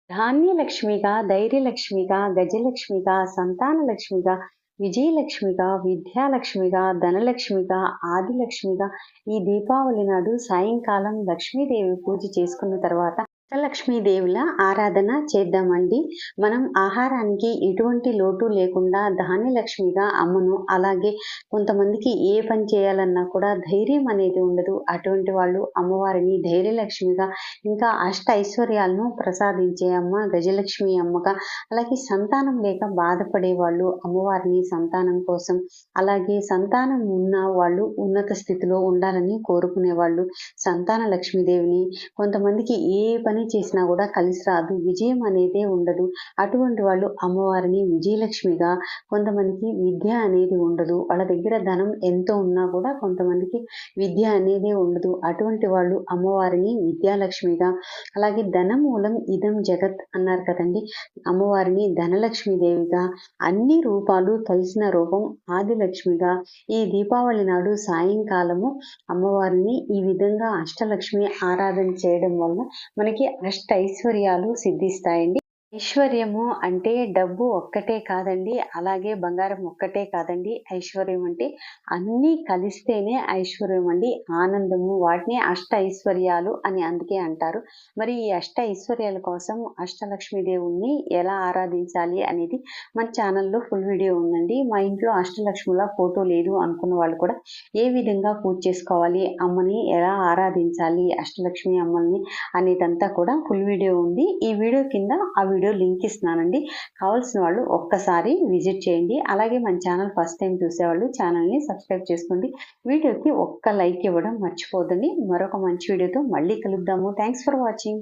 ధాన్యలక్ష్మిగా, ధైర్యలక్ష్మిగా, గజలక్ష్మిగా, సంతానలక్ష్మిగా, విజయలక్ష్మిగా, విద్యాలక్ష్మిగా, ధనలక్ష్మిగా, ఆదిలక్ష్మిగా ఈ దీపావళి నాడు సాయంకాలం లక్ష్మీదేవి పూజ చేసుకున్న తర్వాత అష్టలక్ష్మీదేవుల ఆరాధన చేద్దామండి. మనం ఆహారానికి ఎటువంటి లోటు లేకుండా ధాన్యలక్ష్మిగా అమ్మను, అలాగే కొంతమందికి ఏ పని చేయాలన్నా కూడా ధైర్యం అనేది ఉండదు. అటువంటి వాళ్ళు అమ్మవారిని ధైర్యలక్ష్మిగా, ఇంకా అష్ట ఐశ్వర్యాలను ప్రసాదించే అమ్మ గజలక్ష్మి అమ్మగా, అలాగే సంతానం లేక బాధపడే వాళ్ళు అమ్మవారిని సంతానం కోసం, అలాగే సంతానం ఉన్న వాళ్ళు ఉన్నత స్థితిలో ఉండాలని కోరుకునేవాళ్ళు సంతాన లక్ష్మీదేవిని, కొంతమందికి ఏ పని చేసినా కూడా కలిసి రాదు, విజయం అనేదే ఉండదు. అటువంటి వాళ్ళు అమ్మవారిని విజయలక్ష్మిగా, కొంతమందికి విద్య అనేది ఉండదు, వాళ్ళ దగ్గర ధనం ఎంతో ఉన్నా కూడా కొంతమందికి విద్య అనేదే ఉండదు. అటువంటి వాళ్ళు అమ్మవారిని విద్యాలక్ష్మిగా, అలాగే ధనమూలం ఇదం జగత్ అన్నారు కదండి, అమ్మవారిని ధనలక్ష్మీదేవిగా, అన్ని రూపాలు కలిసిన రూపం ఆదిలక్ష్మిగా ఈ దీపావళి నాడు సాయంకాలము అమ్మవారిని ఈ విధంగా అష్టలక్ష్మి ఆరాధన చేయడం వల్ల మనకి అష్టైశ్వర్యాలు సిద్ధిస్తాయండి. ఐశ్వర్యము అంటే డబ్బు ఒక్కటే కాదండి, అలాగే బంగారం ఒక్కటే కాదండి. ఐశ్వర్యం అంటే అన్నీ కలిస్తేనే ఐశ్వర్యం అండి, ఆనందము. వాటిని అష్ట ఐశ్వర్యాలు అని అందుకే అంటారు. మరి ఈ అష్ట ఐశ్వర్యాల కోసం అష్టలక్ష్మీదేవుణ్ణి ఎలా ఆరాధించాలి అనేది మన ఛానల్లో ఫుల్ వీడియో ఉందండి. మా ఇంట్లో అష్టలక్ష్ముల ఫోటో లేదు అనుకున్న వాళ్ళు కూడా ఏ విధంగా పూజ చేసుకోవాలి, అమ్మని ఎలా ఆరాధించాలి, అష్టలక్ష్మి అమ్మల్ని అనేదంతా కూడా ఫుల్ వీడియో ఉంది. ఈ వీడియో కింద ఆ వీడియో లింక్ ఇస్తున్నానండి. కావాల్సిన వాళ్ళు ఒక్కసారి విజిట్ చేయండి. అలాగే మన ఛానల్ ఫస్ట్ టైం చూసేవాళ్ళు ఛానల్ని సబ్స్క్రైబ్ చేసుకోండి. వీడియోకి ఒక్క లైక్ ఇవ్వడం మర్చిపోదండి. మరొక మంచి వీడియోతో మళ్ళీ కలుద్దాము. Thanks for watching.